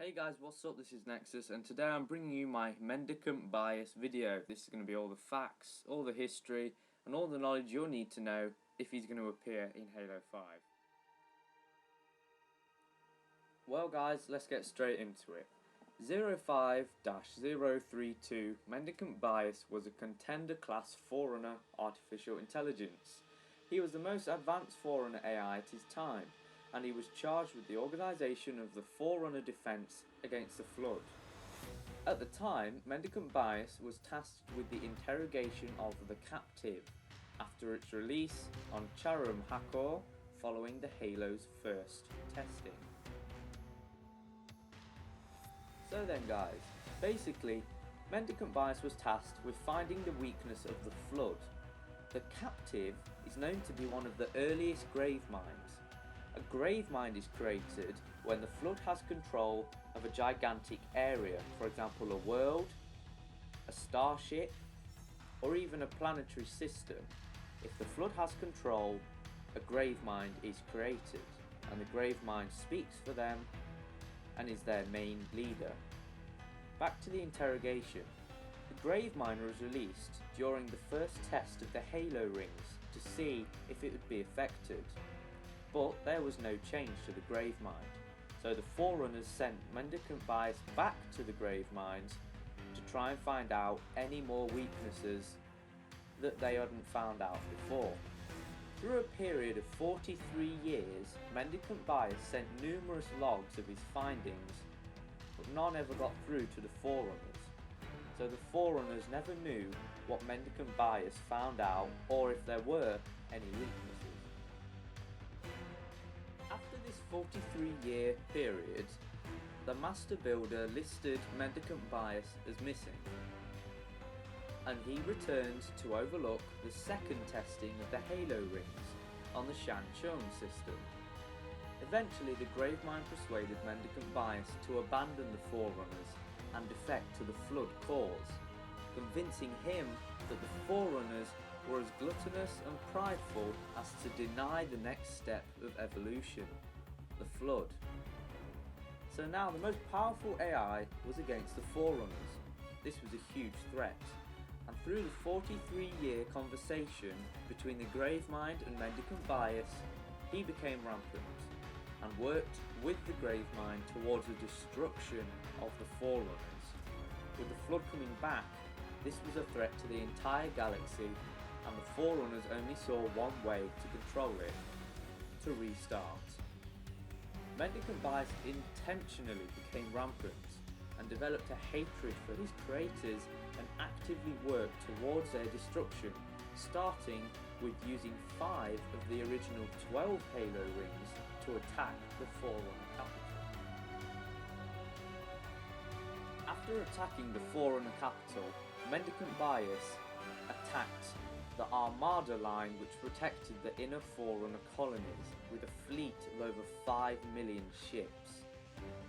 Hey guys, what's up? This is Nexus, and today I'm bringing you my Mendicant Bias video. This is going to be all the facts, all the history, and all the knowledge you'll need to know if he's going to appear in Halo 5. Well guys, let's get straight into it. 05-032 Mendicant Bias was a Contender class Forerunner artificial intelligence. He was the most advanced Forerunner AI at his time, and he was charged with the organisation of the Forerunner defence against the Flood. At the time, Mendicant Bias was tasked with the interrogation of the captive after its release on Charum Hakor following the Halo's first testing. So then guys, basically, Mendicant Bias was tasked with finding the weakness of the Flood. The captive is known to be one of the earliest grave mines. A grave mine is created when the Flood has control of a gigantic area, for example a world, a starship, or even a planetary system. If the Flood has control, a grave mine is created, and the grave mine speaks for them and is their main leader. Back to the interrogation. The grave mine was released during the first test of the Halo rings to see if it would be affected. But there was no change to the grave mine, so the Forerunners sent Mendicant Bias back to the grave mines to try and find out any more weaknesses that they hadn't found out before. Through a period of 43 years, Mendicant Bias sent numerous logs of his findings, but none ever got through to the Forerunners, so the Forerunners never knew what Mendicant Bias found out or if there were any weaknesses. After this 43-year period, the Master Builder listed Mendicant Bias as missing, and he returned to overlook the second testing of the Halo rings on the Shan Chung system. Eventually the Gravemind persuaded Mendicant Bias to abandon the Forerunners and defect to the Flood cause, convincing him that the Forerunners were as gluttonous and prideful as to deny the next step of evolution, the Flood. So now the most powerful AI was against the Forerunners. This was a huge threat, and through the 43-year conversation between the Gravemind and Mendicant Bias, he became rampant and worked with the Gravemind towards the destruction of the Forerunners. With the Flood coming back, this was a threat to the entire galaxy, and the Forerunners only saw one way to control it: to restart. Mendicant Bias intentionally became rampant and developed a hatred for his creators and actively worked towards their destruction, starting with using 5 of the original 12 Halo rings to attack the Forerunner capital. After attacking the Forerunner capital, Mendicant Bias attacked the Armada line, which protected the inner Forerunner colonies with a fleet of over 5 million ships.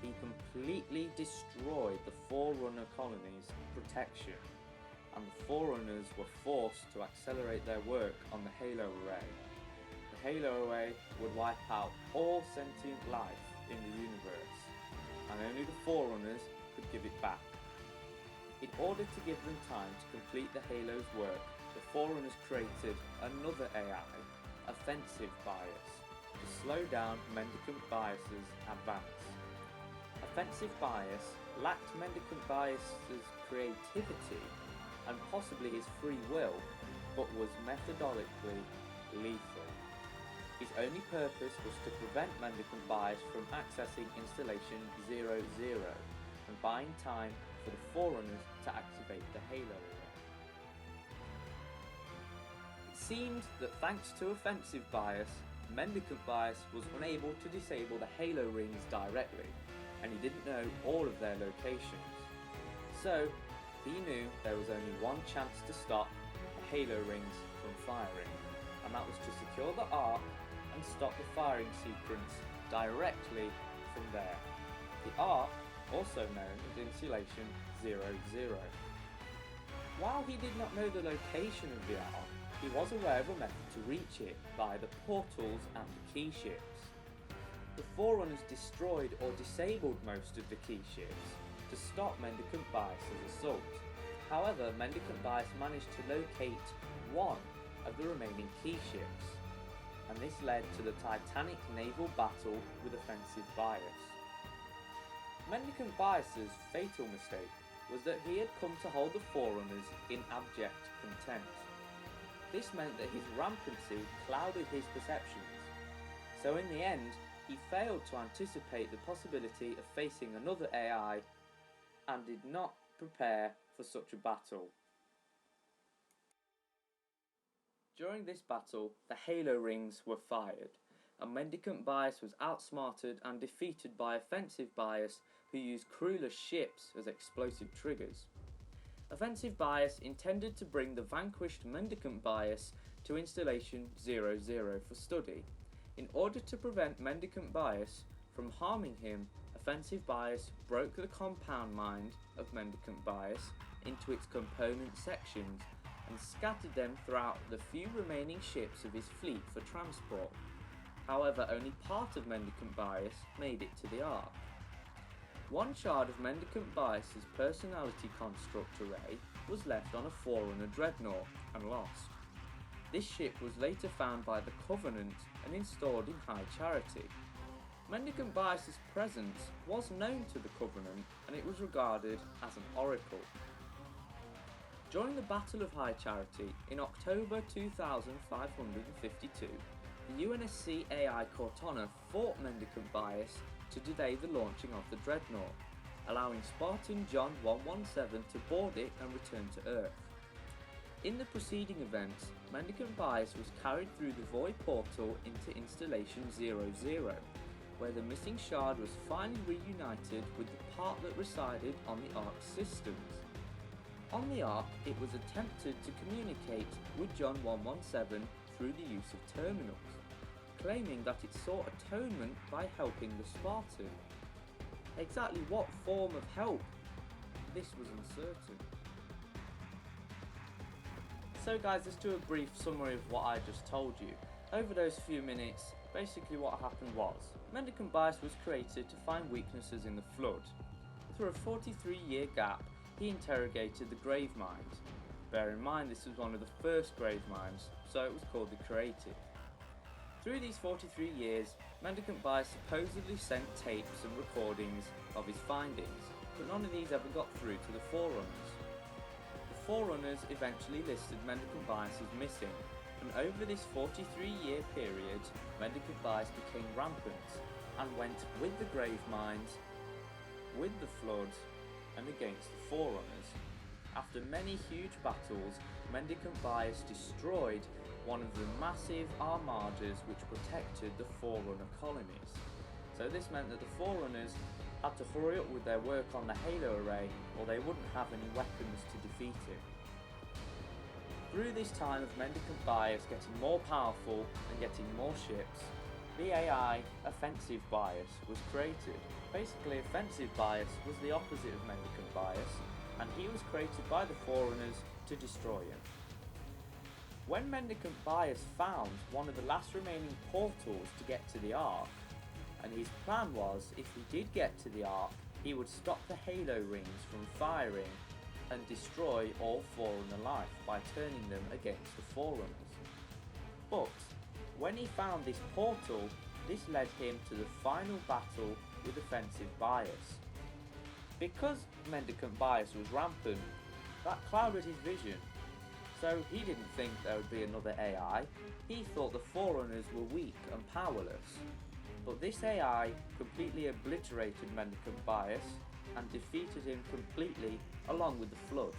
He completely destroyed the Forerunner colonies' protection, and the Forerunners were forced to accelerate their work on the Halo Array. The Halo Array would wipe out all sentient life in the universe, and only the Forerunners could give it back. In order to give them time to complete the Halo's work, the Forerunners created another AI, Offensive Bias, to slow down Mendicant Bias's advance. Offensive Bias lacked Mendicant Bias's creativity and possibly his free will, but was methodologically lethal. His only purpose was to prevent Mendicant Bias from accessing Installation 00 and buying time for the Forerunners to activate the Halo Array. It seemed that thanks to Offensive Bias, Mendicant Bias was unable to disable the Halo rings directly, and he didn't know all of their locations. So, he knew there was only one chance to stop the Halo rings from firing, and that was to secure the Ark and stop the firing sequence directly from there. The Ark, also known as Installation 00. While he did not know the location of the Ark, he was aware of a method to reach it via the portals and the key ships. The Forerunners destroyed or disabled most of the key ships to stop Mendicant Bias's assault. However, Mendicant Bias managed to locate one of the remaining key ships, and this led to the titanic naval battle with Offensive Bias. Mendicant Bias's fatal mistake was that he had come to hold the Forerunners in abject contempt. This meant that his rampancy clouded his perceptions, so in the end he failed to anticipate the possibility of facing another AI and did not prepare for such a battle. During this battle, the Halo rings were fired, and Mendicant Bias was outsmarted and defeated by Offensive Bias, who used crewless ships as explosive triggers. Offensive Bias intended to bring the vanquished Mendicant Bias to Installation 00 for study. In order to prevent Mendicant Bias from harming him, Offensive Bias broke the compound mind of Mendicant Bias into its component sections and scattered them throughout the few remaining ships of his fleet for transport. However, only part of Mendicant Bias made it to the Ark. One shard of Mendicant Bias's personality construct array was left on a Forerunner dreadnought and lost. This ship was later found by the Covenant and installed in High Charity. Mendicant Bias's presence was known to the Covenant, and it was regarded as an oracle. During the Battle of High Charity in October 2552, the UNSC AI Cortana fought Mendicant Bias to delay the launching of the dreadnought, allowing Spartan John 117 to board it and return to Earth. In the preceding events, Mendicant Bias was carried through the Void Portal into Installation 00, where the missing shard was finally reunited with the part that resided on the Ark's systems. On the Ark, it was attempted to communicate with John 117 through the use of terminals, claiming that it sought atonement by helping the Spartan. Exactly what form of help? This was uncertain. So guys, let's do a brief summary of what I just told you. Over those few minutes, basically what happened was, Mendicant Bias was created to find weaknesses in the Flood. Through a 43-year gap, he interrogated the grave mines. Bear in mind this was one of the first grave mines, so it was called the Creative. Through these 43 years, Mendicant Bias supposedly sent tapes and recordings of his findings, but none of these ever got through to the Forerunners. The Forerunners eventually listed Mendicant Bias as missing, and over this 43-year period, Mendicant Bias became rampant and went with the grave mines, with the Flood, and against the Forerunners. After many huge battles, Mendicant Bias destroyed one of the massive armadas which protected the Forerunner colonies. So this meant that the Forerunners had to hurry up with their work on the Halo array, or they wouldn't have any weapons to defeat it. Through this time of Mendicant Bias getting more powerful and getting more ships, the AI Offensive Bias was created. Basically, Offensive Bias was the opposite of Mendicant Bias, and he was created by the Forerunners to destroy him. When Mendicant Bias found one of the last remaining portals to get to the Ark, and his plan was, if he did get to the Ark, he would stop the Halo rings from firing and destroy all Forerunner life by turning them against the Forerunners. But when he found this portal, this led him to the final battle with Offensive Bias. Because Mendicant Bias was rampant, that clouded his vision. So he didn't think there would be another AI, he thought the Forerunners were weak and powerless. But this AI completely obliterated Mendicant Bias and defeated him completely along with the Flood.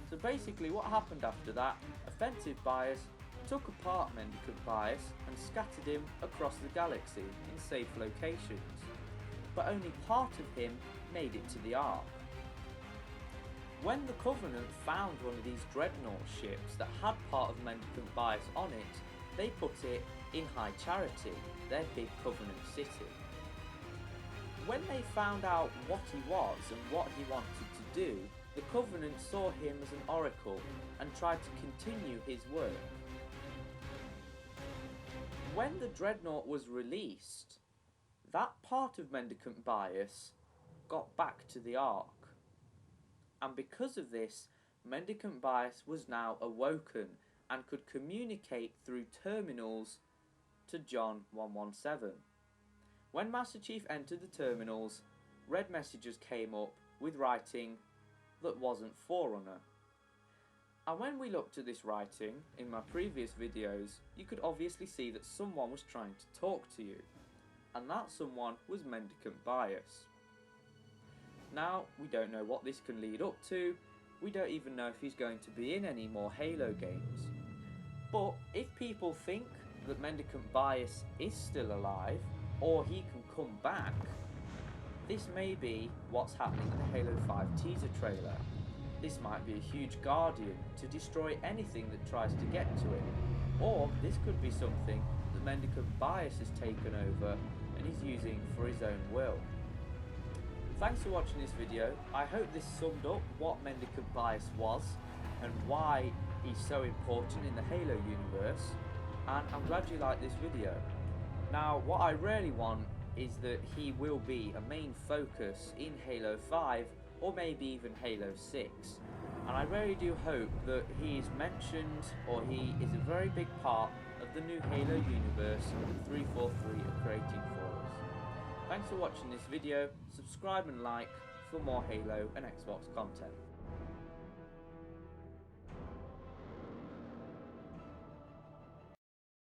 So basically what happened after that, Offensive Bias took apart Mendicant Bias and scattered him across the galaxy in safe locations. But only part of him made it to the Ark. When the Covenant found one of these dreadnought ships that had part of Mendicant Bias on it, they put it in High Charity, their big Covenant city. When they found out what he was and what he wanted to do, the Covenant saw him as an oracle and tried to continue his work. When the dreadnought was released, that part of Mendicant Bias got back to the Ark. And because of this, Mendicant Bias was now awoken and could communicate through terminals to John 117. When Master Chief entered the terminals, red messages came up with writing that wasn't Forerunner. And when we looked at this writing in my previous videos, you could obviously see that someone was trying to talk to you, and that someone was Mendicant Bias. Now, we don't know what this can lead up to, we don't even know if he's going to be in any more Halo games. But if people think that Mendicant Bias is still alive, or he can come back, this may be what's happening in the Halo 5 teaser trailer. This might be a huge guardian to destroy anything that tries to get to it. Or this could be something that Mendicant Bias has taken over and is using for his own will. Thanks for watching this video. I hope this summed up what Mendicant Bias was and why he's so important in the Halo universe, and I'm glad you liked this video. Now, what I really want is that he will be a main focus in Halo 5 or maybe even Halo 6, and I really do hope that he is mentioned or he is a very big part of the new Halo universe that 343 are creating for us. Thanks for watching this video, subscribe and like for more Halo and Xbox content.